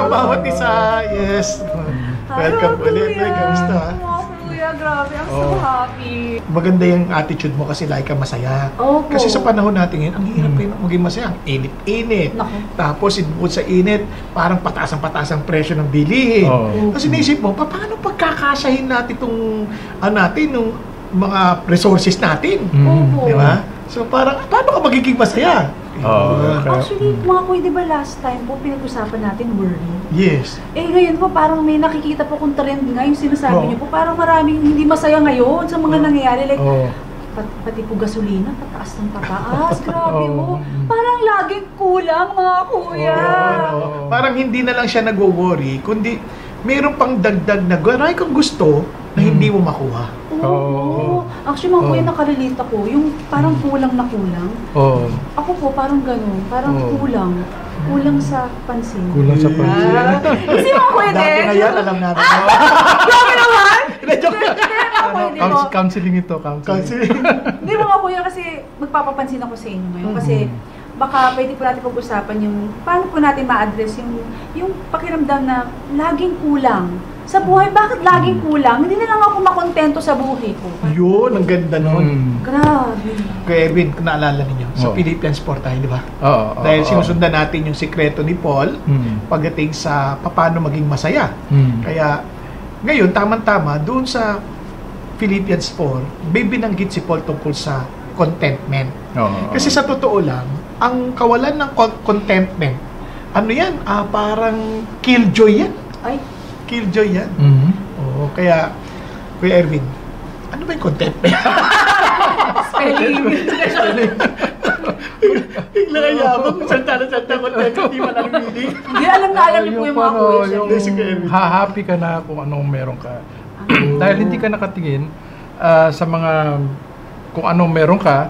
bawat isa. Yes. Welcome ulit. Kamusta? Kuya, grabe. I'm so happy. Maganda yung attitude mo kasi lagi ka masaya. Kasi sa panahon natin ngayon, ang hirap maging masaya. Ang init-init. Tapos, bukod sa init, parang pataas ang presyo ng bilihin. Kasi naisip mo, paano pagkakasahin natin itong, nung mga resources natin? Di ba? So, parang, paano ka magiging masaya? Actually, mga kuya, di ba last time po pinag-usapan natin worry? Yes. Ngayon po parang may nakikita po kong trend nga yung sinasabi niyo po, parang maraming hindi masaya ngayon sa mga nangyayari. Like, pati po gasolina, pataas ng pataas. Grabe mo. Parang laging kulang, mga kuya. Parang hindi na lang siya nagwo-worry, kundi meron pang dagdag na garay kang gusto na hindi mo makuha. Actually, mga kuya, nakarelate ako. Yung parang kulang na kulang. Ako po, parang gano'n. Parang kulang. Kulang sa pansin. Kulang sa pansin. Kasi mga kuya din. Dati na yan, alam namin. Grabe naman! Counseling ito, counseling. Hindi mga kuya, kasi magpapapansin ako sa inyo ngayon. Kasi baka pwede po natin pag-usapan yung paano po natin ma-address yung pakiramdam na laging kulang sa buhay. Bakit laging kulang? Hindi na lang ako makontento sa buhay ko. Yun, ang ganda nun. Grabe. Kaya Erwin, kung naalala ninyo, sa Philippians 4 tayo, di ba? Dahil sinusundan natin yung sikreto ni Paul pagdating sa paano maging masaya. Kaya ngayon, tamang-tama, doon sa Philippians 4, may binanggit si Paul tungkol sa contentment. Kasi sa totoo lang, ang kawalan ng contentment, ano yan? Parang killjoy yan. Killjoy yan. Kaya, Kuya Erwin, ano ba yung contentment? Spelling. Bigla kaya yabang, salta-salta content, hindi man ang meaning. Hindi, alam niyo po yung mga kuya. Happy ka na kung anong meron ka. Dahil hindi ka nakatingin sa mga, kung anong meron ka,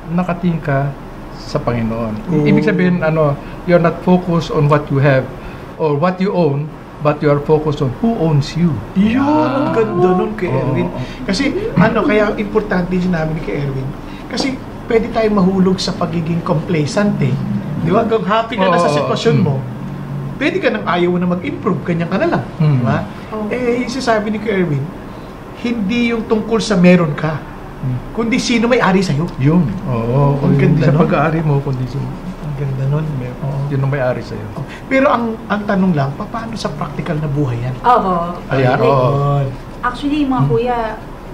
nakatingin ka sa Panginoon. Ibig sabihin, you're not focused on what you have or what you own, but you are focused on who owns you. Yun, ang ganda nun kay Erwin. Kasi, kaya importante din namin kay Erwin. Kasi, pwede tayong mahulog sa pagiging complacent eh. Di ba? Kung happy ka na sa sitwasyon mo, pwede ka nang ayaw mo na mag-improve, ganyan ka na lang. Di ba? Yung sasabi ni kay Erwin, hindi yung tungkol sa meron ka, kundi sino may ari sa'yo. Yun. Ang ganda sa pag-aari mo, kundi sino. Ang ganda nun. Yun ang may-ari sa'yo. Pero ang tanong lang, paano sa practical na buhay yan? Ayan. Actually, mga kuya,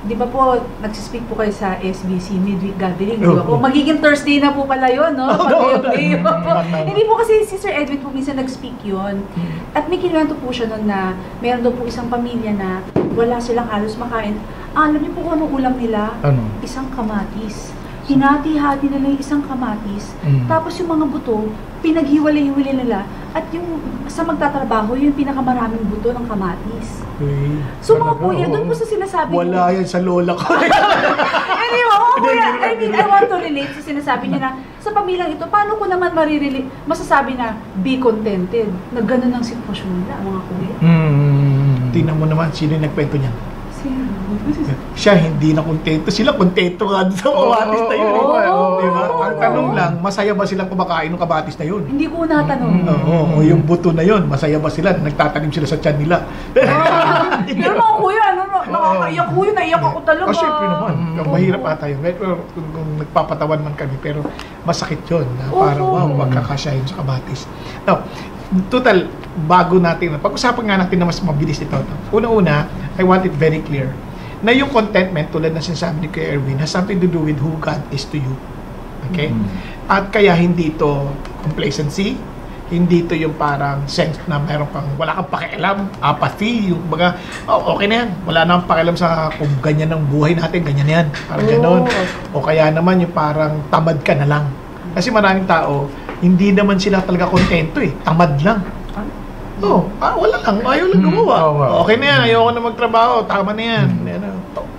di ba po, nagsispeak po kayo sa SBC Midweek Gathering, di ba po? Magiging Thursday na po pala yun, no? Hindi po kasi si Sir Edwin po minsan nag-speak yun. At may kinuwento po siya nun na meron daw po isang pamilya na wala silang halos makain. Alam niyo po kung anong ulam nila? Isang kamatis. Hinati-hati nila yung isang kamatis. Tapos yung mga buto, pinaghiwalay-hiwalay nila. At yung sa magtatrabaho, yung pinakamaraming buto ng kamatis. So mga kuya, doon po sa sinasabi wala yan sa lola ko. I want to relate sa sinasabi niya na sa pamilyang ito, paano ko naman masasabi na be contented na gano'n ang sitwasyon nila, mga kuya? Tingnan mo naman, sino yung nagkwento niyan? Siya hindi na kontento. Sila kontento nga sa kamatis na yun. Diba? Ang tanong lang, masaya ba silang kumakain ng kamatis na yun? Hindi ko natanong. O yung buto na yun, masaya ba sila? Nagtatanim sila sa tiyan nila. Pero mga kuya, nakakaiyak ko yun, naiyak ako talaga. Siyempre naman, mahirap ata yun. Kung nagpapatawan man kami, pero masakit yun. Parang magkakasya yun sa kamatis. Now, total, bago natin, pag-usapan nga natin na mas mabilis ito. Una-una, I want it very clear na yung contentment, tulad na sinasabi ni Kuya Erwin, has something to do with who God is to you. Okay? At kaya hindi ito complacency, hindi ito yung parang sense na meron kang, wala kang pakialam, apathy, yung baga, okay na yan, wala na kang pakialam sa kung ganyan ang buhay natin, ganyan yan, parang gano'n. O kaya naman yung parang tamad ka na lang. Kasi maraming tao, hindi naman sila talaga kontento eh, tamad lang. Wala lang, ayaw lang gumawa. Okay na yan, ayoko na magtrabaho, tama na yan.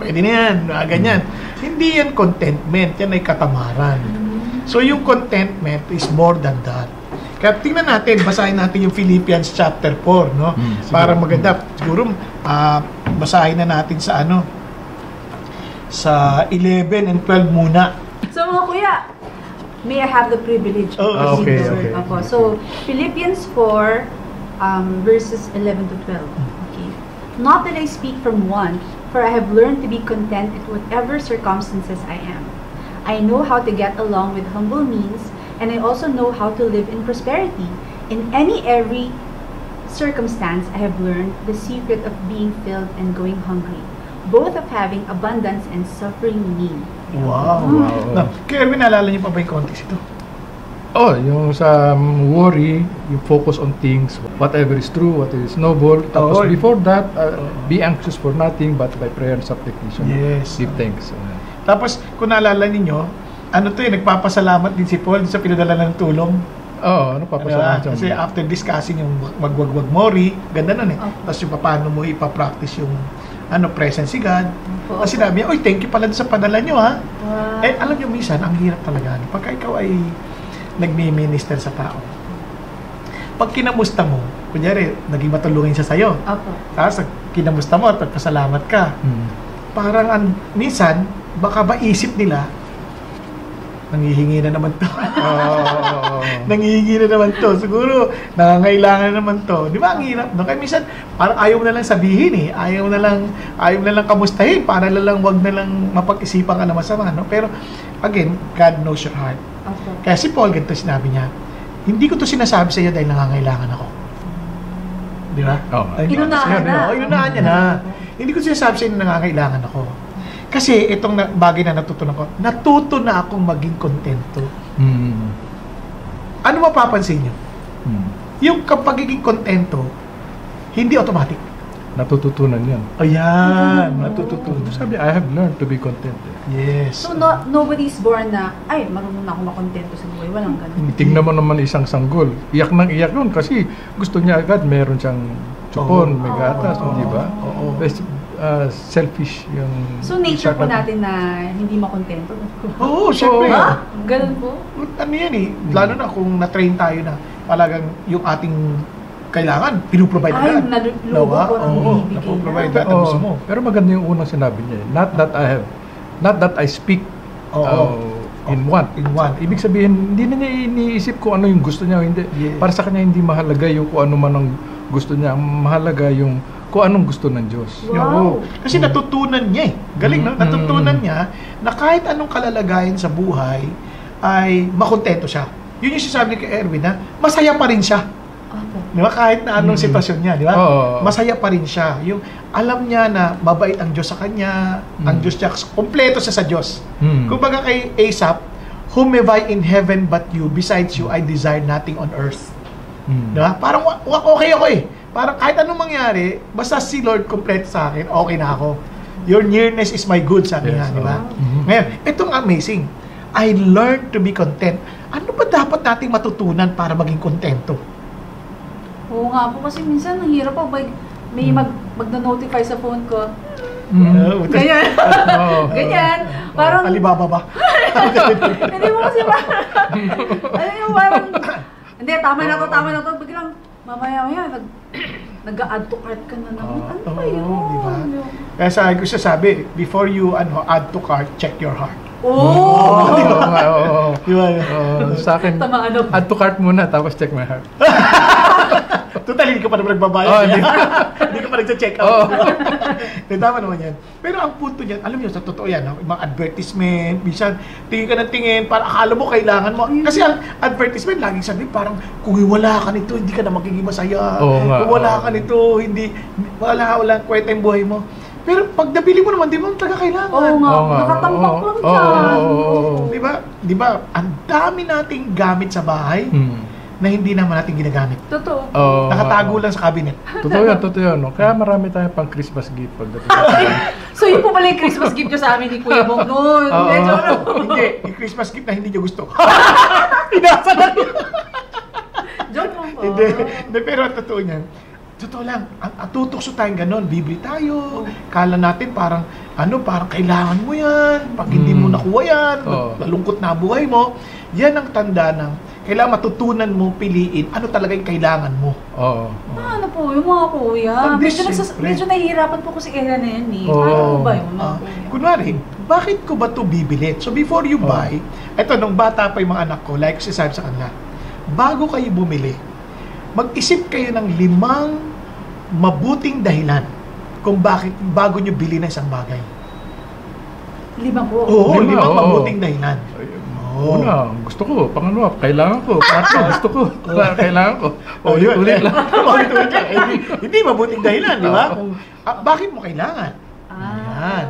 Pwede na yan, ganyan. Hindi yan contentment, yan ay katamaran. So yung contentment is more than that. Kaya tingnan natin, basahin natin yung Philippians chapter 4, no? Para maganda. Siguro, basahin na natin sa sa 11 and 12 muna. So mga kuya, may I have the privilege of reading the word? So, Philippians 4, verses 11 to 12. Okay. Not that I speak from want, for I have learned to be content in whatever circumstances I am. I know how to get along with humble means, and I also know how to live in prosperity. In every circumstance, I have learned the secret of being filled and going hungry, both of having abundance and suffering need. Wow. Wow. Kaya Erwin, naalala niyo pa ba yung context ito? Oh, yung sa worry, you focus on things, whatever is true, what is noble. Tapos before that, be anxious for nothing but by prayer and supplication. Yes. Give thanks. Tapos, kung naalala ninyo, nagpapasalamat din si Paul sa pinadala ng tulong. Oo, papasalamat siya. Kasi after discussing yung magwagwag mori, ganda nun eh. Tapos yung paano mo ipapractice yung presence si God. Tapos sinabi niya, thank you pala sa padala nyo ha. Wow. Alam nyo, minsan, ang hirap talaga. Pagka ikaw ay nagmi-minister sa tao, pag kinamusta mo, kunyari, naging matulungin siya sa'yo. Opo. Tapos, kinamusta mo at pasalamat ka. Parang minsan, baka ba isip nila, nanghihingi na naman to. Nanghihingi na naman to. Siguro, nangangailangan na naman to. Di ba, ang hirap, no? Kaya minsan, parang ayaw mo na lang sabihin eh. Ayaw mo na lang kamustahin. Para lang wag na lang mapag-isipan ka na masama, no? Pero, again, God knows your heart. Okay. Kaya si Paul, ganito sinabi niya, hindi ko to sinasabi sa iyo dahil nangangailangan ako. Di ba? Inunahan na. Inunahan niya na. Hindi ko sinasabi sa iyo na nangangailangan ako. Kasi itong bagay na natutunan ko, natuto na akong maging kontento. Ano mapapansin niyo? Yung pagiging kontento, hindi automatic. Natututunan yan. Ayan, natututunan. Sabi, I have learned to be content. Yes. So, nobody's born na, marunong na ako makontento sa buhay. Walang ganun. Tingnan mo naman isang sanggol. Iyak nang iyak yun kasi gusto niya agad meron siyang chupon, may gatas, di ba? Selfish yung... So, nature po natin na hindi makontento. Oo, syempre. Ha? Ganun po? Ano yan eh, lalo na kung na-train tayo na talagang yung ating kailangan, pinuprovide na agad. Nalubo po ng ibibigay napoprovide na. na gusto mo. Pero maganda yung unang sinabi niya. Not that I speak in want. Ibig sabihin, hindi na niya iniisip kung ano yung gusto niya o hindi. Yes. Para sa kanya, hindi mahalaga yung kung ano man ang gusto niya. Mahalaga yung kung anong gusto ng Diyos. Wow. Kasi natutunan niya eh. Galing, no? Natutunan niya na kahit anong kalalagayan sa buhay ay makontento siya. Yun yung sinasabi ni kay Erwin na masaya pa rin siya. Di ba? Kahit na anong sitwasyon niya, di ba? Masaya pa rin siya. Yung alam niya na mabait ang Diyos sa kanya, ang Diyos niya, kompleto siya sa Diyos. Kumbaga kay Asaph, whom have I in heaven but you? Besides you, I desire nothing on earth. Di ba? Parang okay ako eh. Parang kahit anong mangyari, basta si Lord kompleto sa akin, okay na ako. Your nearness is my good, sabi niya, di ba? Ngayon, itong amazing. I learned to be content. Ano ba dapat nating matutunan para maging kontento? Oo nga po, kasi minsan ang hirap po, may magna-notify sa phone ko. Ganyan. Ganyan. Parang... Alibaba ba? Hindi mo kasi parang... Ano yung parang... Hindi, tama na to. Biglang, mamaya, nag-add to cart ka na naman. Ano ba yun? Diba? Kaya sa ko sabi, before you add to cart, check your heart. Diba? Sa akin, add to cart muna, tapos check my heart. Totally, hindi ka pa naman nagbabayad. Hindi ka pa nagsa-check out. Tama naman yan. Pero ang punto niyan, alam niyo, sa totoo yan, mga advertisement, minsan, tingin ka ng tingin, para akala mo kailangan mo. Kasi ang advertisement, laging sabi, parang, kung wala ka nito, hindi ka na magiging masaya. Kung wala ka nito, wala kwenta yung buhay mo. Pero pag nabili mo naman, di mo talaga kailangan. Oo nga, nakatambak lang dyan. Di ba, ang dami nating gamit sa bahay, na hindi naman natin ginagamit. Totoo. Nakatago lang sa cabinet. Totoo yan. No? Kaya marami tayong pang Christmas gift pagdating. So yun po pala yung Christmas gift nyo sa amin ni Kuya Bong noon. Hindi, yung Christmas gift na hindi nyo gusto. Inasa na rin. Joke lang po. Hindi, pero totoo niyan. Totoo lang, tutokso tayong ganon, bibili tayo. Kala natin parang kailangan mo yan. Pag hindi mo nakuha yan, malungkot na buhay mo. Yan ang tanda ng kailangan matutunan mo piliin ano talaga yung kailangan mo. Ano po, yung mga kuya. Medyo nahihirapan po kasi era na yan eh. Paano ba yung mga kuya? Kunwari, bakit ko ba ito bibili? So before you buy, eto nung bata pa yung mga anak ko, like ko sabi sa kanila, bago kayo bumili, mag-isip kayo ng 5 mabuting dahilan kung bakit bago nyo bilhin na isang bagay. 5 po. Oo, 5 oo. mabuting dahilan. Oo. Una, gusto ko. Pangalawa, kailangan ko. Pangatlo, gusto ko. Kailangan ko. Ulit lang. Ulit lang. Hindi mabuting dahilan, di ba? Bakit mo kailangan? Ayan.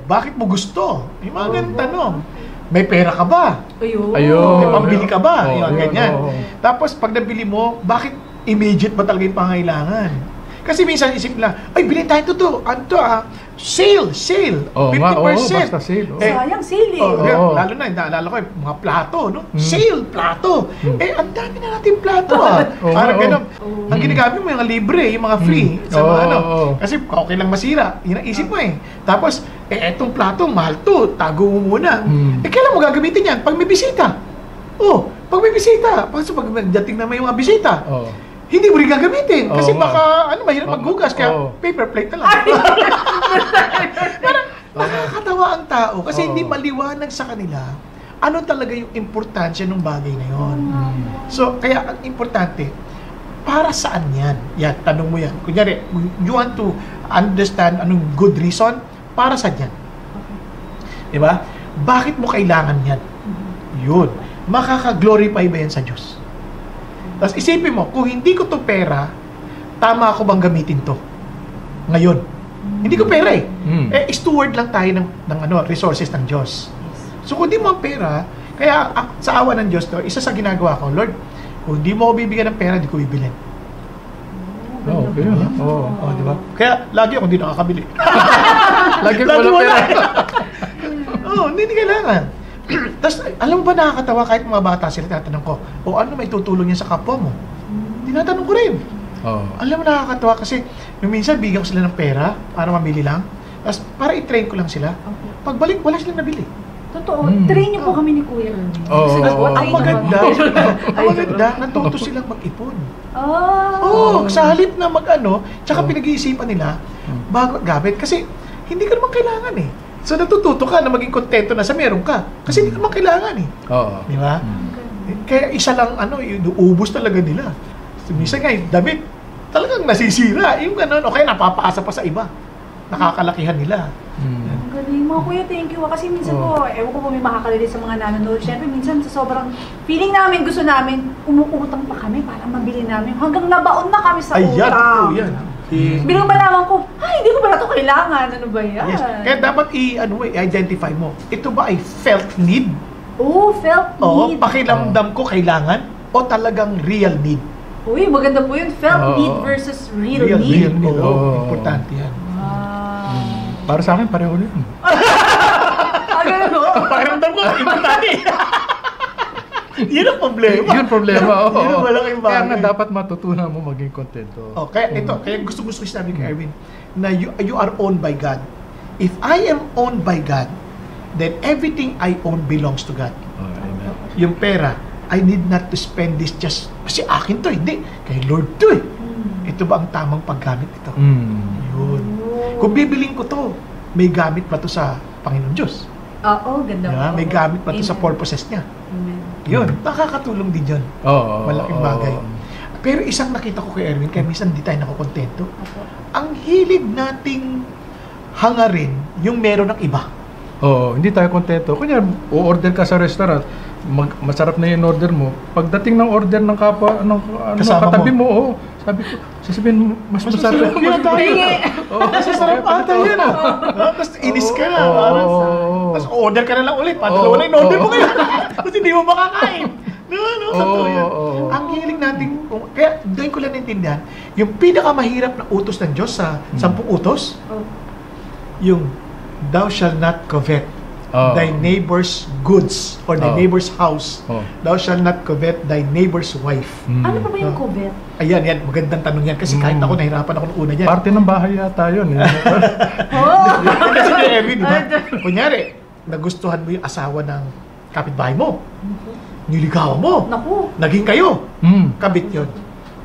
Bakit mo gusto? Yung mga ganun tanong. May pera ka ba? Ayun. May pambili ka ba? Oo, Yung ganyan. oo. Tapos pag nabili mo, bakit immediate ba talaga yung pangailangan? Kasi minsan isip nila, ay bilhin tayo to. Ano to Sale! 50%! Basta sale. Sayang, sale eh. Oo. Lalo na, naalala ko mga plato, no? Mm. Sale, plato! Ang dami na natin plato Oo, Parang oo. ganun. Ang ginagamit mo yung libre, yung mga free. Sa mga Oo. Kasi okay lang masira. Yun ang isip mo eh. Tapos, etong plato, mahal to. Tago mo muna. Kailan mo gagamitin yan? Pag may bisita. Pag may bisita. Pag dating na may mga bisita. Hindi mo rin gagamitin. Kasi baka, mahirap maghugas. Kaya paper plate na lang. Parang nakakatawa ang tao. Kasi hindi maliwanag sa kanila ano talaga yung importansya ng bagay na yon. So, kaya ang importante, para saan yan? Yan, tanong mo yan. Kunyari, you want to understand anong good reason, para saan yan? Diba? Bakit mo kailangan yan? Yun. Makaka-glorify ba yan sa Diyos? Tapos isipin mo, kung hindi ko to pera, tama ako bang gamitin to? Ngayon. Hindi ko pera eh. Steward lang tayo ng resources ng Diyos. So kung di mo ang pera, kaya sa awa ng Diyos to, isa sa ginagawa ko, Lord, kung di mo ako bibigyan ng pera, di ko bibilhin. Okay yun. Di ba? Kaya lagi ako hindi nakakabili. Lagi wala pera. Hindi kailangan. Tapos, alam mo ba nakakatawa kahit mga bata sila, tatanong ko, ano may tutulong niya sa kapwa mo? Tinatanong ko rin. Alam mo nakakatawa kasi, minsan bigyan ko sila ng pera para mamili lang. Tapos, para i-train ko lang sila. Pagbalik, wala silang nabili. Totoo, train niyo po kami ni Kuya Erwin. Ang maganda, natuto silang mag-ipon. Sa halip na tsaka pinag-iisipan nila bago gamit. Kasi, hindi ka naman kailangan eh. So natututo ka na maging kontento na sa meron ka. Kasi hindi ka naman kailangan eh. Di ba? Kaya isa lang ubus talaga nila. So, minsan nga damit, talagang nasisira. Yung gano'n, o kaya napapasa pa sa iba. Nakakalakihan nila. Ang galing mga kuya, thank you. Kasi minsan po, ewan ko po may makakalilit sa mga nanonood. Siyempre, minsan sa sobrang feeling namin, gusto namin, umuutang pa kami para mabili namin. Hanggang nabaon na kami sa utang. Yan. Bilang malaman ko, hindi ko pala ito kailangan. Ano ba yan? Yes. Kaya dapat i-identify mo. Ito ba ay felt need? Felt need. Pakiramdam ko kailangan o talagang real need? Uy, maganda po yun. Felt need versus real need. Importante yan. Para sa akin, pareho yun. Ganun o? Pakiramdam ko, importante. Yun ang problema. Yun problema, Yun ang malaking bagay. Kaya nga dapat matutunan mo maging kontento. Kaya gusto ko sabi kay Erwin, na you are owned by God. If I am owned by God, then everything I own belongs to God. Amen. Yung pera, I need not to spend this just, kasi akin to, hindi. Kay Lord to eh. Ito ba ang tamang paggamit ito? Yun. Kung bibiling ko to, may gamit ba to sa Panginoon Diyos? Ganda Diba? May gamit ba to sa purposes niya? Yun, nakakatulong din yun. Malaking bagay. Pero isang nakita ko kay Erwin, kaya minsan hindi tayo nakukontento. Ang hilig nating hangarin yung meron ng iba. Hindi tayo kontento. Kunya, o-order ka sa restaurant, masarap na yung order mo. Pagdating ng order ng kapwa, katabi mo, sabi ko, sasabihin, mas masarap. Yun tayo. Masasarap ata yun. Tapos inis ka na. Tapos order ka na lang ulit. Dalawa na yung order mo ngayon. Tapos hindi mo makakain. Ang hilig natin, kaya doon ko lang naintindihan, yung pinakamahirap na utos ng Diyos sa 10 utos, yung thou shall not covet thy neighbor's goods or thy neighbor's house. Thou shall not covet thy neighbor's wife. Ano pa ba yung covet? Ayan, magandang tanong yan. Kasi kahit ako, nahirapan ako nung una dyan. Parte ng bahay yata yun. Kasi ni Erwin, di ba? Kunyari, nagustuhan mo yung asawa ng kapitbahay mo. Niligawan mo. Naku. Naging kayo. Kabit yun.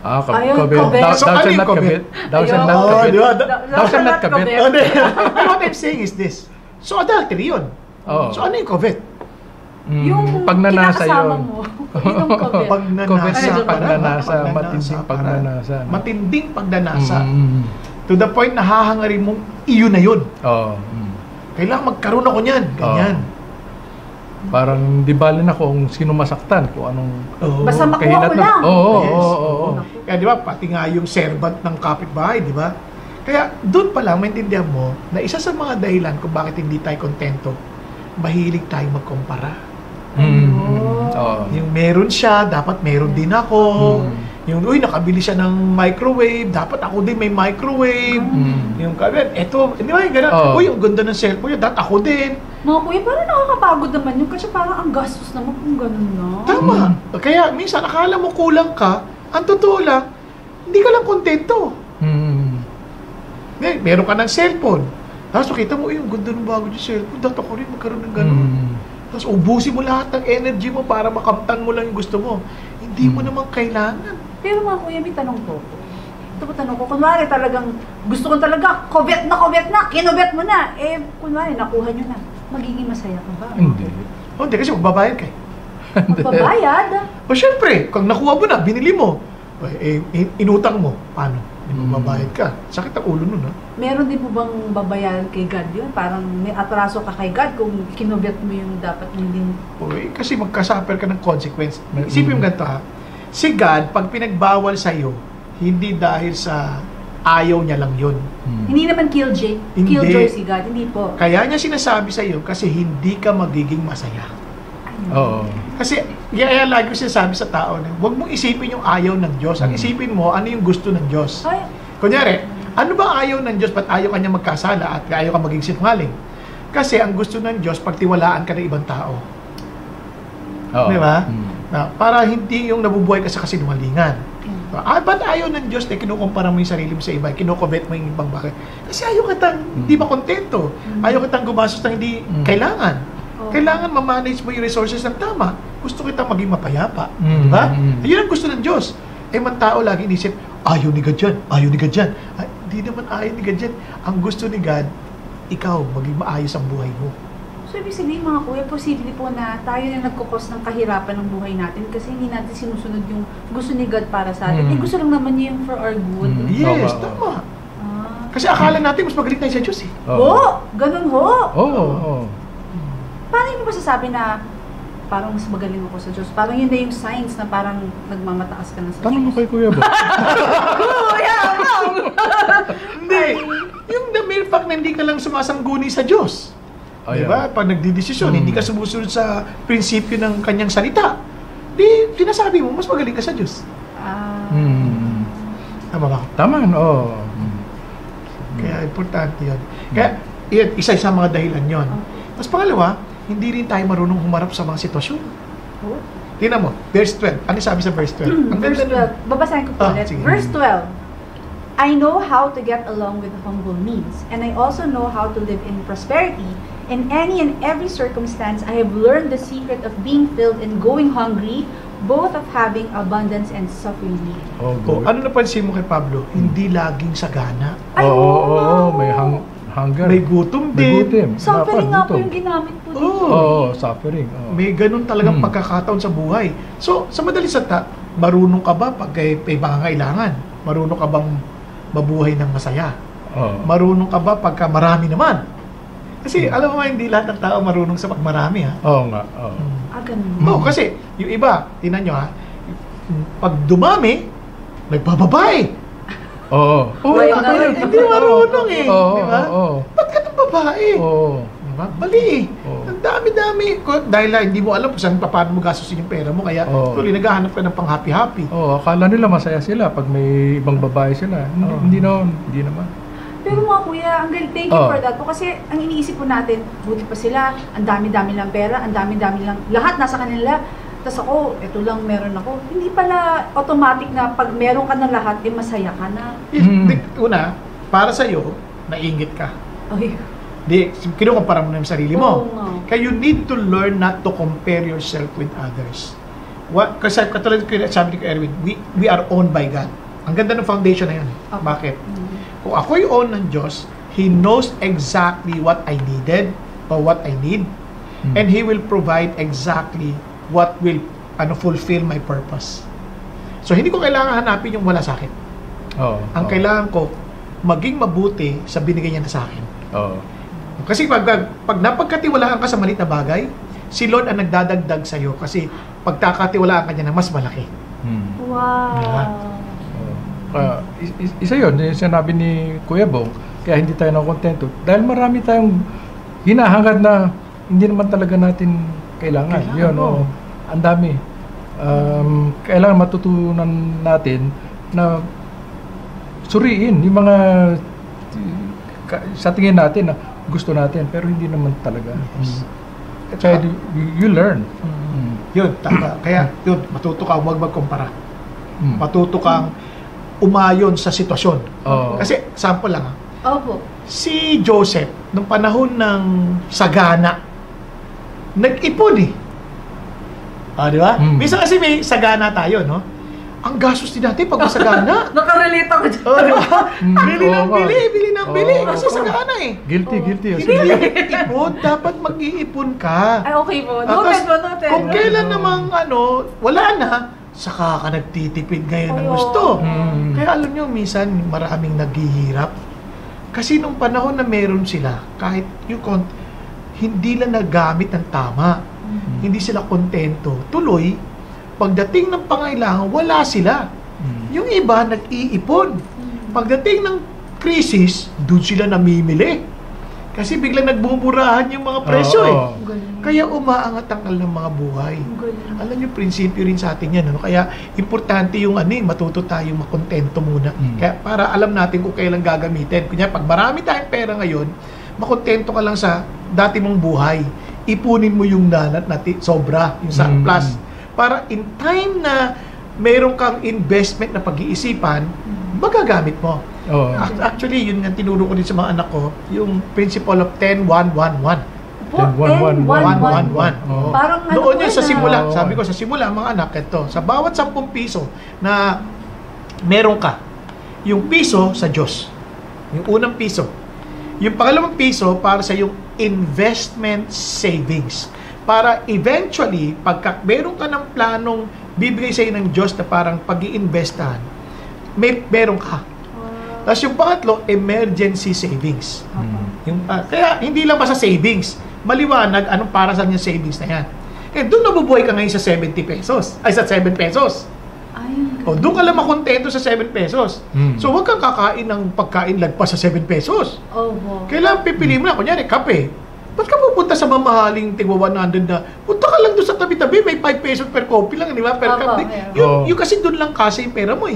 Covet. Thou shall not covet. Thou shall not covet. Thou shall not covet. What I'm saying is this. So, adultery yun. So, ano yung covet? Yung pagnanasa kinakasama yun. mo. Itong COVID. Pagnanasa. Pagnanasa, matinding pagnanasa. Matinding pagnanasa. Mm. To the point na hahangarin mong iyon na yun. Oo. Kailangan magkaroon ako niyan. Ganyan. Parang di bali na kung sino masaktan, kung anong Oo. Basta makuha kahinat ko na. lang. Oo, Yes. oo, oo. Kaya di ba, pati nga yung servant ng kapitbahay, di ba? Kaya doon pa lang, maintindihan mo na isa sa mga dahilan kung bakit hindi tayo kontento, mahilig tayo magkumpara. Oo. Yung meron siya, dapat meron din ako. Yung, uy, nakabili siya ng microwave, dapat ako din may microwave. Yung kabit, eto, di ba yung gano'n? Oo. Uy, ang ganda ng cellphone niya, dapat ako din. Mga kuya, parang nakakapagod naman yun kasi parang ang gastos naman kung gano'n na. Tama. Kaya minsan, akala mo kulang ka, ang totoo lang, hindi ka lang kontento. Meron ka ng cellphone. Tapos makita mo, yung ganda ng bago yung cellphone, dapat ako rin magkaroon ng gano'n. Tapos ubusin mo lahat ng energy mo para makamtan mo lang yung gusto mo. Hindi mo naman kailangan. Pero mga kuya, may tanong po. Ito po tanong ko, kunwari talagang gusto ko talaga, covet na, kinobet mo na. Eh, kunwari, nakuha nyo na. Magiging masaya ka ba? Hindi. Oh, hindi kasi magbabayad ka eh. Magbabayad? O syempre, kung nakuha mo na, binili mo, inutang mo, paano? Hindi mo babayad ka. Sakit ang ulo nun, ha? Meron din po bang babayaran kay God yun? Parang may atraso ka kay God kung kinobet mo yung dapat hindi. Kasi magkasuffer ka ng consequence. Isipin mo ganito, ha? Si God, pag pinagbawal sa'yo, hindi dahil sa ayaw niya lang yun. Hindi naman killjoy. Hindi. Killjoy si God, hindi po. Kaya niya sinasabi sa'yo kasi hindi ka magiging masaya. Oo. Kasi, kaya lagi ko sinasabi sa tao na huwag mong isipin yung ayaw ng Diyos. Ang isipin mo, ano yung gusto ng Diyos. Ay, Kunyari, ano ba ayaw ng Diyos? Ba't ayaw kanya magkasala at ayaw ka maging sinungaling? Kasi ang gusto ng Diyos, pagtiwalaan ka ng ibang tao. Oo. Di ba? Para hindi yung nabubuhay ka sa kasinungalingan. Ba't ayaw ng Diyos na kinukumpara mo yung sarili mo sa iba, kinukovet mo yung ibang bagay? Kasi ayaw kitang hindi ba kontento. Ayaw kitang gumastos na hindi kailangan. Kailangan ma-manage mo yung resources ng tama. Gusto kitang maging mapayapa. Di ba? Yun ang gusto ng Diyos. Eh, man tao lagi inisip, ayaw ni God dyan, ayaw ni God dyan. Ay, hindi naman ayaw ni God dyan. Ang gusto ni God, ikaw, maging maayos ang buhay mo. so ibig sabihin mga kuya, posible po na tayo na nagkukos ng kahirapan ng buhay natin kasi hindi natin sinusunod yung gusto ni God para sa atin. Eh, gusto lang naman niya yung for our good. Yes, Oo. tama. Kasi akala natin mas magaling tayo sa Diyos eh. Oo, ganun ho. Oo. Paano niyo masasabi na parang mas magaling ako sa Diyos? Parang yun na yung signs na parang nagmamataas ka na sa Tanong mo Diyos. kay Kuya ba? Kuya, Hindi. Yung the mere fact na hindi ka lang sumasangguni sa Diyos. Di ba? Pag nagdidesisyon, hindi ka sumusunod sa prinsipyo ng kanyang salita. Di, sinasabi mo, mas magaling ka sa Diyos. Tama ba? Tama, oo. Kaya importante yun. Kaya, yun, isa sa mga dahilan yun. Tapos pangalawa, hindi rin tayo marunong humarap sa mga sitwasyon. Tingnan mo, verse 12. Ano sabi sa verse 12? Ang Verse ganda 12. Babasahin ko po ulit. sige. Verse 12. I know how to get along with humble means, and I also know how to live in prosperity. In any and every circumstance, I have learned the secret of being filled and going hungry, both of having abundance and suffering need. Oh, Oh, good. ano napansin mo kay Pablo? Hindi laging sagana. Ay, Oo, may hunger. May gutom May din. gutom. Suffering nga po gutom. yung ginamit po dito. Oo, suffering. Oo. May ganun talagang pagkakataon sa buhay. So, sa madaling salita, marunong ka ba pag may pangangailangan? Marunong ka bang mabuhay ng masaya? Oo. Marunong ka ba pagka marami naman? Kasi alam mo, hindi lahat ng tao marunong sa pagmarami, ha? Oo nga. Oo. Ganun. Oo, kasi yung iba, tinan nyo, ha? Pag dumami, nagbababae. Oo. Why not? Hindi marunong eh. Oo. Di ba? Oo. Ba't ka ng babae? Oo. Diba? Mali eh. Oo. Ang dami-dami. Dahil hindi mo alam kung saan paano mo gastusin yung pera mo. Kaya Oo. tuloy naghahanap ka ng pang happy-happy. Oo, akala nila masaya sila pag may ibang babae sila. Hindi naman. Pero mga kuya, ang galing, thank you for that po. Kasi ang iniisip po natin, buti pa sila, ang dami-dami lang pera, ang dami-dami lang, lahat nasa kanila. Tapos ako, ito lang meron ako. Hindi pala automatic na pag meron ka na lahat, eh masaya ka na. Una, para sa'yo, nainggit ka. Ay, Di, kinukumpara mo na yung sarili mo. Oo nga. Kaya you need to learn not to compare yourself with others. Kasi katulad ko sabi ni Erwin, we are owned by God. Ang ganda ng foundation na yun. Okay. Bakit? Kung ako'y own ng Diyos, He knows exactly what I needed or what I need, and He will provide exactly what will fulfill my purpose. So hindi ko kailangan hanapin yung wala sa akin. Ang kailangan ko maging mabuti sa binigay niya na sa akin. Kasi pag napagkatiwalaan ka sa maliit na bagay, si Lord ang nagdadagdag sa iyo kasi pagkakatiwalaan ka niya ng mas malaki. Wow. Isa yun, yung sinabi ni Kuya Bong, kaya hindi tayo nakontento. Dahil marami tayong hinahangad na hindi naman talaga natin kailangan. Yun, ang dami. Kailangan matutunan natin na suriin yung mga sa tingin natin na gusto natin, pero hindi naman talaga. Kaya you learn. Yun, tama. Kaya yun, matuto ka, huwag magkumpara. Matuto kang umayon sa sitwasyon. Kasi, sample lang si Joseph, nung panahon ng sagana, nag-ipon di ba? Minsan kasi may sagana tayo, no? Ang gastos din natin pag masagana. Nakarelate ako dyan. Diba? Bili ng bili. Kasi sagana Guilty. Ipon, dapat mag-iipon ka. Ay, okay po. Noted. Kung kailan namang wala na, saka ka nagtitipid ngayon ng gusto. Kaya alam nyo, minsan maraming naghihirap. Kasi nung panahon na meron sila, kahit yung hindi lang nagamit ng tama, hindi sila kontento, tuloy, pagdating ng pangailangan, wala sila. Yung iba, nag-iipon. Pagdating ng krisis, doon sila namimili. Kasi biglang nagbuburahan yung mga presyo Kaya umaangat ang ng mga buhay. Alam niyo, prinsipyo rin sa atin yan. Kaya importante yung matuto tayong makontento muna. Kaya para alam natin kung kailan gagamitin. Kunya, pag marami tayong pera ngayon, makontento ka lang sa dati mong buhay. Ipunin mo yung sobra, yung surplus. Para in time na meron kang investment na pag-iisipan, magagamit mo. Actually, yun nga tinuro ko din sa mga anak ko, yung principle of 10-1-1-1. 10-1-1-1. Parang noon yun sa simula, sabi ko sa simula, mga anak, ito, sa bawat 10 piso na meron ka, yung piso sa Diyos. Yung unang piso. Yung pangalawang piso para sa yung investment savings. Para eventually, pagka meron ka ng planong bibigay sa'yo ng Diyos na parang pag-iinvestahan, meron ka. Tapos yung pangatlo, emergency savings. Kaya hindi lang basta savings. Maliwanag anong para sa yung savings na yan. Doon nabubuhay ka ngayon sa 70 pesos. Ay, sa 7 pesos. Doon ka lang makontento sa 7 pesos. So, huwag kang kakain ng pagkain lagpas sa 7 pesos. Kailangan pipili mo na. Kunyari, kape. Ba't ka pupunta sa mamahaling tigwa 100 na, punta ka lang doon sa tabi-tabi, may 5 pesos per coffee lang, di ba? Per cup. Yung kasi doon lang kasi yung pera mo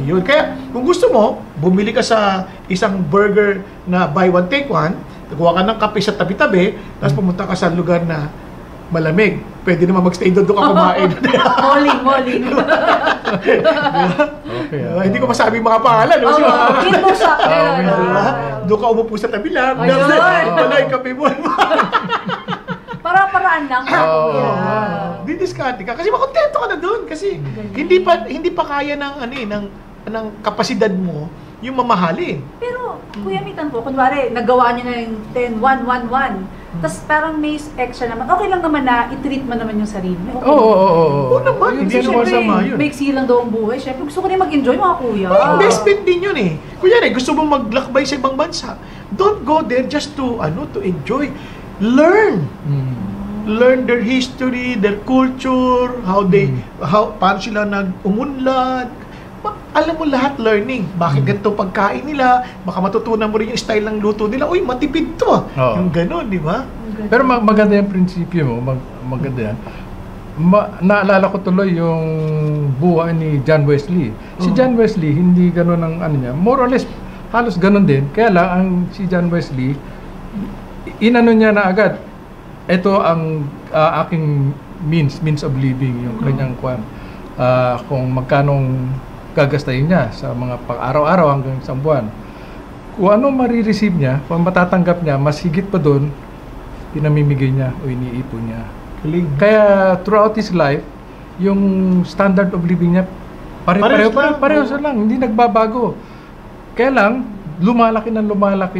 Yun. Kaya, kung gusto mo, bumili ka sa isang burger na buy one, take one, nagawa ka ng kape sa tabi-tabi, tapos pumunta ka sa lugar na malamig. Pwede naman magstay doon ka kumain. Molling. Hindi ko masabi mga pangalan. Doon ka umupo sa tabi lang. Wala yung kape mo. Paraan lang. Didiskarte ka. Kasi makontento ka na doon. Kasi hindi pa kaya ng kapasidad mo yung mamahalin. Pero, Kuya Mitan po, kunwari, nagawa niyo na yung 10-1-1-1. Tapos parang may extra naman. Okay lang naman na i-treat mo naman yung sarili. Oo naman. Hindi naman sama yun. Maiksi lang daw ang buhay. Siyempre, gusto ko rin mag-enjoy mga kuya. Investment din yun Kunyari, gusto mong maglakbay sa ibang bansa. Don't go there just to enjoy. Learn. Learn their history, their culture, paano sila nag-umunlad. Alam mo lahat learning. Bakit ganito pagkain nila? Baka matutunan mo rin yung style ng luto nila. Uy, matipid to. Yung gano'n, di ba? Pero maganda yung prinsipyo mo. Maganda yan. Naalala ko tuloy yung buhay ni John Wesley. Si John Wesley, hindi gano'n ang niya. More or less, halos gano'n din. Kaya lang, si John Wesley, inano niya na agad, ito ang aking means of living, yung kanyang kung magkanong gagastahin niya sa mga pang-araw-araw hanggang isang buwan. Kung ano marireceive niya, kung matatanggap niya, mas higit pa doon, pinamimigay niya o iniipon niya. Kaya throughout his life, yung standard of living niya, pareho lang, hindi nagbabago. Kaya lang, lumalaki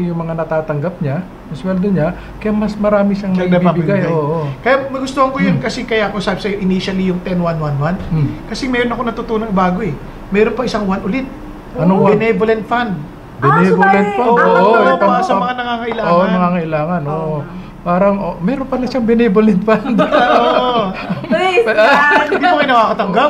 yung mga natatanggap niya, yung sweldo niya, kaya mas marami siyang Kaya naibibigay. napapibigay. Oo. Kaya magustuhan ko yun kasi kaya ako sabi sa'yo initially yung 10-1-1-1. Kasi meron ako natutunang bago eh. Meron pa isang 1 ulit. Ano one? Benevolent fund. Benevolent sumali. pa. Oo, Oo, para sa mga nangangailangan. Oo, nangangailangan. Oo. Parang, meron pala siyang benevolent fund. Oo. Please, yan. Hindi mo kayo nakakatanggap.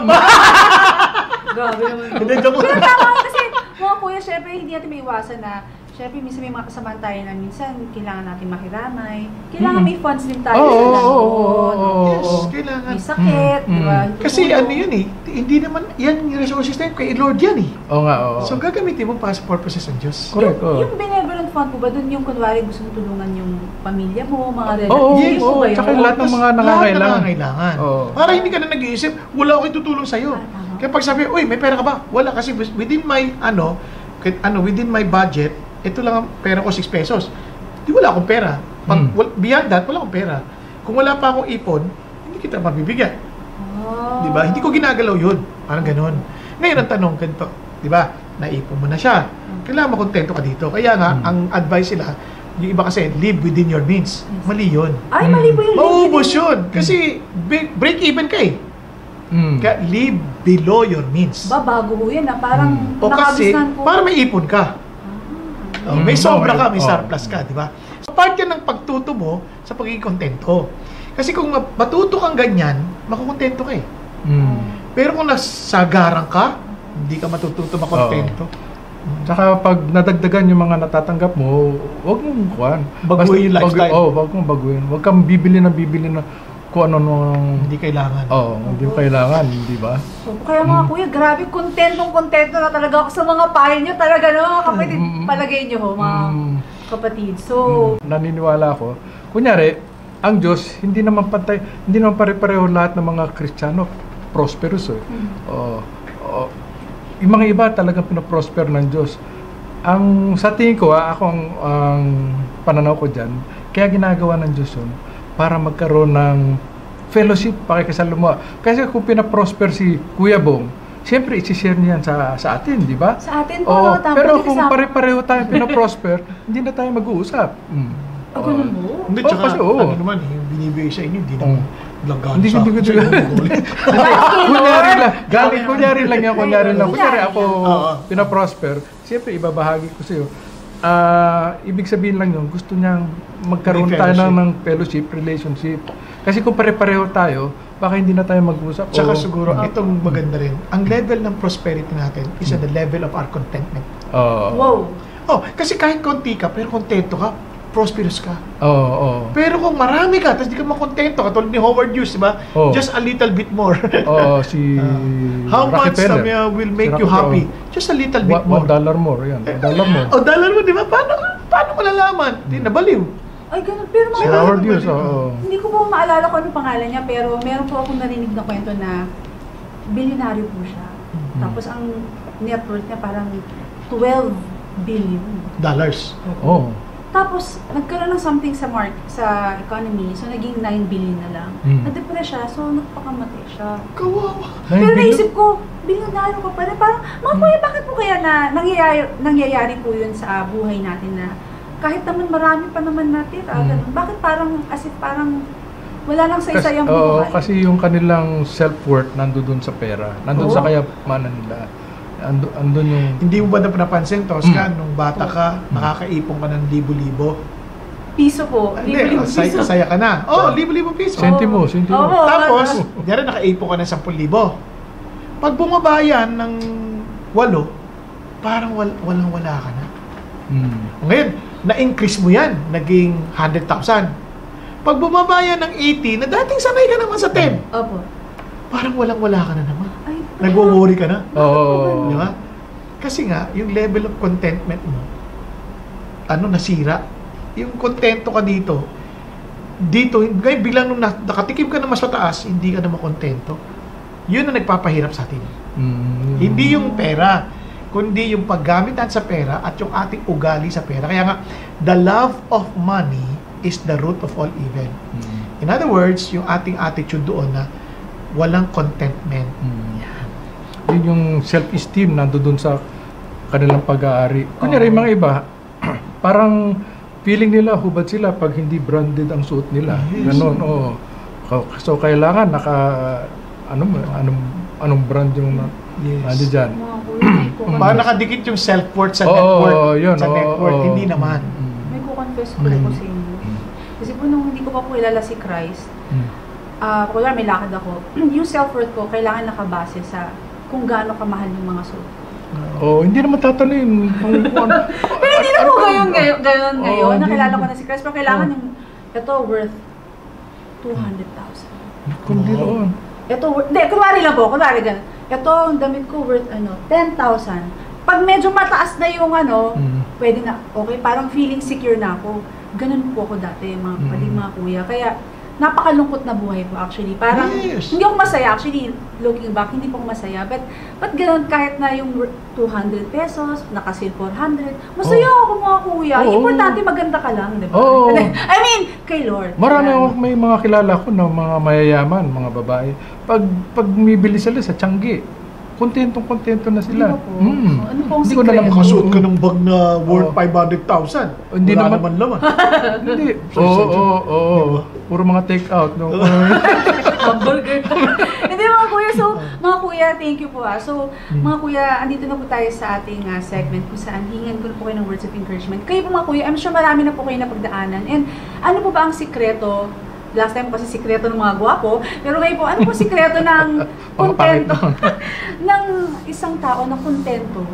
Grabe naman. Hindi, joke Pero lang. tama kasi, mga kuya, syempre hindi natin may iwasan na syempre minsan may mga kasamaan tayo na minsan kailangan natin makiramay. Kailangan may funds din tayo sa gano'n. Yes, kailangan. May sakit, di ba? Kasi ano yun eh, hindi naman, yan yung resources na yun, kay Lord yan eh. Oo nga, oo. So gagamitin mo para sa purposes ng Diyos. Correct, oo. Yung benevolent fund po ba, doon yung kunwari gusto mo tulungan yung pamilya mo, mga relatives Oo, Yes, mo ba yun? tsaka lahat ng mga Lahat nangangailangan. ng nangangailangan. Oo. Para hindi ka na nag-iisip, wala akong tutulong sa'yo. Tama. Kaya pag sabi, uy, may pera ka ba? Wala kasi within my, within my budget, ito lang ang pera ko 6 pesos. Di wala akong pera. Pag, beyond that, wala akong pera. Kung wala pa akong ipon, hindi kita mabibigyan. Oh. Di ba? Hindi ko ginagalaw yun. Parang ganun. Ngayon ang tanong ganito, di ba? Naipon mo na siya. Kailangan makontento ka dito. Kaya nga, ang advice sila, yung iba kasi, live within your means. Mali yun. Ay, mali po yung Maubos yun. Kasi break even ka eh. Kaya live below your means. Ba, bago ho yan, parang O kasi, nakabisnan po. para may ipon ka. May sobra ka, may Okay. surplus ka, di ba? So, part yan ng pagtuto mo sa pagiging kontento. Kasi kung matuto kang ganyan, makukontento ka eh. Pero kung nasagaran ka, hindi ka matututo makontento. Tsaka pag nadagdagan yung mga natatanggap mo, huwag mong kuhan. Baguhin yung lifestyle. Huwag mong baguhin. Huwag kang bibili ng kung ano nung... Hindi kailangan. Hindi mo kailangan, di ba? So, kaya mga kuya, grabe, kontento na talaga ako sa mga payo nyo. Talaga, no? Kapatid, palagay nyo ho, mga kapatid. So, naniniwala ako. Kunyari, ang Diyos, hindi naman pare-pareho lahat ng mga Kristiyano prosperous. Yung mga iba talagang pinaprosper ng Diyos. Sa tingin ko, ako ang pananaw ko dyan, kaya ginagawa ng Diyos yun, para magkaroon ng fellowship, pakikisalumuha. Kasi kung pinaprosper si Kuya Bong, siyempre isi-share niyan sa atin, di ba? sa atin po, Pero kung pare-pareho tayo pinaprosper, hindi na tayo mag-uusap. Ako na mo? Hindi, Oo, tsaka, kasi oo. ano naman, yung binibigay sa inyo, hindi naman lagaan Hindi sa ko kunyari lang yan. Kunyari ako pinaprosper, siyempre ibabahagi ko sa iyo. Ibig sabihin lang yun, gusto niyang magkaroon May tayo fellowship. ng fellowship, relationship. Kasi kung pare-pareho tayo, baka hindi na tayo mag-usap. Tsaka siguro, itong maganda rin, ang level ng prosperity natin is at the level of our contentment. Wow. Kasi kahit konti ka, pero kontento ka, prosperous ka. Pero Pero kung marami ka, tapos di ka makontento, katulad ni Howard Hughes, di ba? Oo. Just a little bit more. si How much Rockefeller. will make Si you Rockefeller. happy? Just a little bit $1 more. more, yan. $1 more. Dollar mo, di ba? Paano mo nalaman? Di, nabaliw. Ay, ganun. Pero Si mga Howard Hughes, hindi ko po maalala kung anong pangalan niya, pero meron po akong narinig na kwento na bilyonaryo po siya. Tapos ang net worth niya parang 12 billion. Dollars. Tapos, nagkaroon ng something sa economy, so naging 9 billion na lang. Na-depress siya, so nagpakamatay siya. Kawawa. Pero naisip ko, bilyonaryo ka pa rin. Parang, mga kuya, bakit po kaya na nangyayari po yun sa buhay natin na kahit naman marami pa naman natin, ganun. Bakit parang, as if parang wala lang sa isayang buhay? Kasi yung kanilang self-worth nandun sa pera. Nandun sa kayamanan nila. Andun yung... Hindi mo ba na napansin, Tosca, nung bata ka, nakakaipon ka ng libo-libo? Piso po. Hindi, saya ka na. Libo-libo piso. Sentimo. Oo. Tapos, diyan nakaipon ka ng 10,000. Pag bumaba yan ng 8, parang walang-wala ka na. Ngayon, na-increase mo yan, naging 100,000. Pag bumaba yan ng 80, na dating sanay ka naman sa 10, Opo. parang walang-wala ka na naman. Ay, Nag-worry ka na. Oo. Di ba? Kasi nga, yung level of contentment mo, nasira. Yung kontento ka dito, ngayon biglang nung nakatikim ka na mas mataas, hindi ka na makontento. Yun ang nagpapahirap sa atin. Hindi yung pera, kundi yung paggamit natin sa pera at yung ating ugali sa pera. Kaya nga, the love of money is the root of all evil. In other words, yung ating attitude doon na walang contentment. Yun yung self-esteem nandoon sa kanilang pag-aari. Kunyari, mga iba, parang feeling nila, hubad sila pag hindi branded ang suot nila. Yes. Ganon, oo. So, kailangan anong brand yung ano dyan. Mga kuya, may ko Baka nakadikit yung self-worth sa network. Yun, sa network, hindi naman. may ko-confess ko po sa inyo. Kasi po nung hindi ko pa po kilala si Christ, kuya may lakad ako, yung self-worth ko kailangan nakabase sa kung gaano kamahal yung mga suot. Hindi naman tatanungin kung ano. Pero hindi na po gayon ngayon. hindi. Nakilala ko na si Christ, pero kailangan yung, ito worth 200,000. Kung di roon. Ito, kunwari lang po, kunwari ganun. Ito, ang damit ko worth 10,000. Pag medyo mataas na yung pwede na, okay, parang feeling secure na ako. Ganun po ako dati, mga kuya. Kaya, napakalungkot na buhay po actually. Parang, hindi ako masaya. Actually, looking back, hindi po ako masaya. But ganun, kahit na yung 200 pesos, nakasil 400, masaya ako mga kuya. Importante maganda ka lang, di ba? I mean, kay Lord. Marami ako, may mga kilala ko na mga mayayaman, mga babae. Pag mibili sila sa Tiangge, kontento na sila. Ano pong Hindi ko na lang Makasuot ka ng bag na worth 500,000. Hindi Wala naman laman. Hindi. Oo. Puro mga take out. No? Burger. Hindi mga kuya, so mga kuya, thank you po. So mga kuya, andito na po tayo sa ating segment kung saan hingan ko na po kayo ng words of encouragement. Kayo po mga kuya, I'm sure marami na po kayo napagdaanan. And ano po ba ang sikreto? Last time kasi sikreto ng mga gwapo, pero ngayon po, ano po sikreto ng kontento ng isang tao na kontento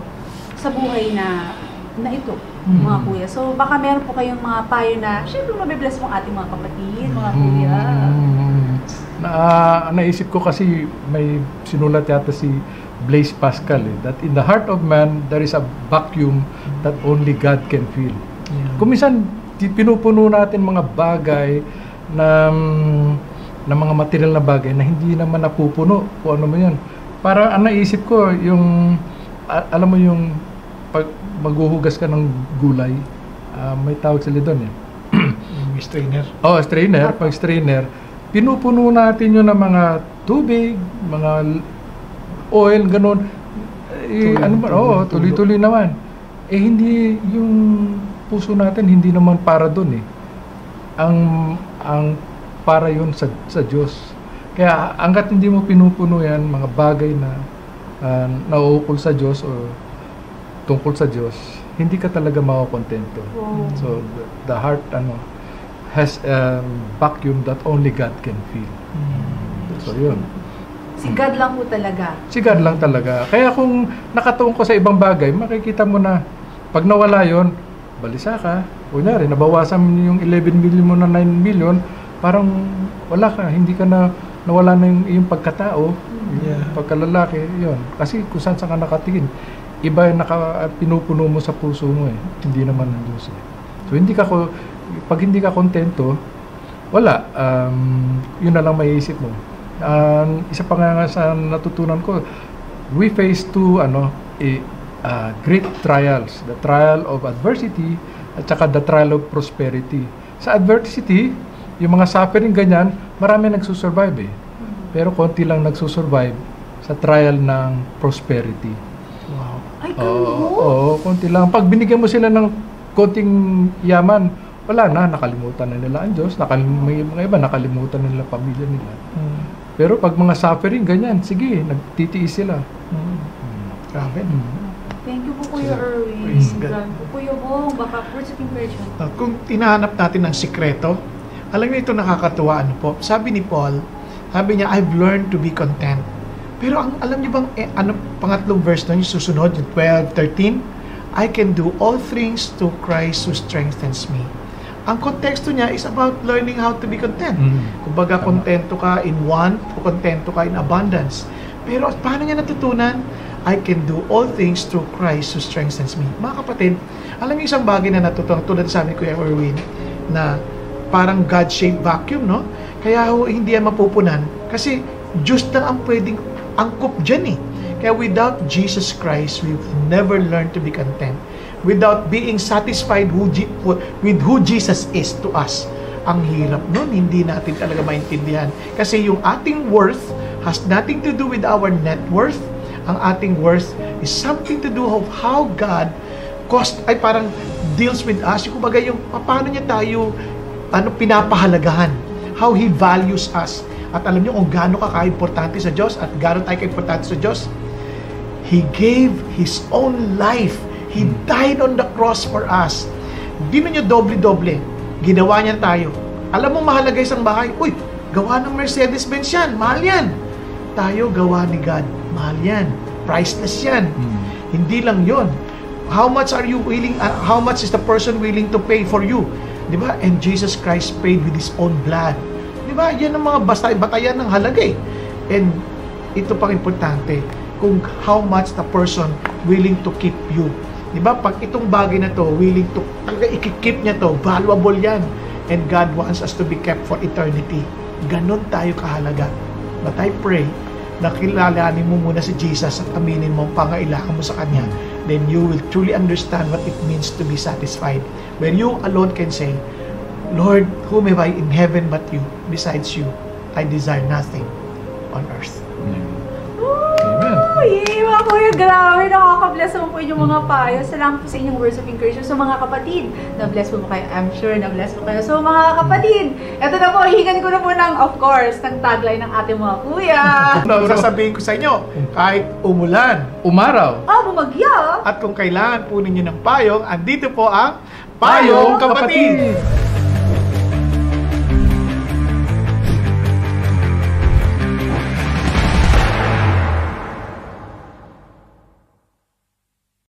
sa buhay na ito, mga kuya. So baka meron po kayong mga payo na, syempre mabibless mo ating mga kapatid, mga kuya. Naisip ko kasi may sinulat yata si Blaise Pascal that in the heart of man there is a vacuum that only God can fill. Kung minsan pinupuno natin mga bagay na mga material na bagay na hindi naman napupuno kung ano mo yan. Para ang naisip ko yung alam mo yung pag maghuhugas ka ng gulay, may tawag sila doon Strainer. Strainer. Pag strainer, pinupuno natin yun ng mga tubig, mga oil, ganun. Tuloy-tuloy naman. Hindi yung puso natin hindi naman para doon ang para yun sa Diyos. Kaya hangga't hindi mo pinupuno yan mga bagay na nauukol sa Diyos o tungkol sa Diyos, hindi ka talaga makokontento. So the heart has a vacuum that only God can fill. So yun. Si God lang po talaga. Si God lang talaga. Kaya kung nakatuon ko sa ibang bagay, makikita mo na pag nawala yon, balisa ka. Kunyari, nabawasan yung 11 million mo na 9 million, parang wala ka, hindi ka na, nawala na yung pagkatao, yung pagkalalaki, yun. Kasi kung saan ka nakatingin, iba yung pinupuno mo sa puso mo hindi naman ng Diyos So pag hindi ka kontento, wala, yun na lang maiisip mo. Isa pa nga sa natutunan ko, we face two great trials, the trial of adversity at saka the trial of prosperity. Sa adversity, yung mga suffering ganyan, marami nagsusurvive pero konti lang nagsusurvive sa trial ng prosperity. Wow. Ay, konti lang. Pag binigyan mo sila ng konting yaman, wala na, nakalimutan na nila ang Diyos, may mga iba nakalimutan na nila pamilya nila. Pero pag mga suffering ganyan, sige, nagtitiis sila. Grabe. Thank you po, Kuya Erwin. Grabe po, Kuya Bong. Baka words of encouragement. Kung tinahanap natin ng sikreto, alam niyo ito nakakatuwa po. Sabi ni Paul, sabi niya, I've learned to be content. Pero alam niyo bang pangatlong verse na yung susunod, yung 12:13, I can do all things through Christ who strengthens me. Ang konteksto niya is about learning how to be content. Kumbaga, kontento ka in want o kontento ka in abundance. Pero paano niya natutunan? I can do all things through Christ who strengthens me. Mga kapatid, alam niyo isang bagay na natutunan, tulad sa amin, Kuya Erwin, na parang God-shaped vacuum, no? Kaya hindi yan mapupunan. Kasi Diyos lang ang pwedeng angkop dyan Kaya without Jesus Christ, we've never learned to be content. Without being satisfied with who Jesus is to us, ang hirap nun, hindi natin talaga maintindihan. Kasi yung ating worth has nothing to do with our net worth. Ang ating worth is something to do of how God parang deals with us. Yung kumbaga yung paano niya tayo pinapahalagahan. How He values us. At alam niyo kung gaano ka ka-importante sa Diyos at gaano tayo ka-importante sa Diyos. He gave His own life. He died on the cross for us. Di niyo doble-doble. Ginawa niya tayo. Alam mo mahalaga isang bahay. Uy, gawa ng Mercedes-Benz yan. Mahal yan. Tayo gawa ni God. Mahal yan. Priceless yan. Hindi lang yon. How much are you willing, how much is the person willing to pay for you? Diba? And Jesus Christ paid with His own blood. Diba? Yan ang mga batayan ng halaga eh. And ito pang importante, kung how much the person willing to keep you. Diba? Pag itong bagay na to, willing to, i-keep niya to, valuable yan. And God wants us to be kept for eternity. Ganon tayo kahalaga. But I pray, na kilalanin mo muna si Jesus at aminin mo ang pangailangan mo sa Kanya, then you will truly understand what it means to be satisfied. When you alone can say, Lord, whom have I in heaven but you? Besides you, I desire nothing on earth. Yay, mga kuya, grabe, nakaka-bless mo po inyong mga payo. Salamat po sa inyong words of encouragement. So mga kapatid, na-bless po kayo. I'm sure na-bless po kayo. So mga kapatid, eto na po, hihingan ko na po of course, ng tagline ng ating mga kuya. Sasabihin ko sa inyo, kahit umulan, umaraw, bumagya, at kung kailangan po ninyo ng payong, andito po ang Payong Kapatid!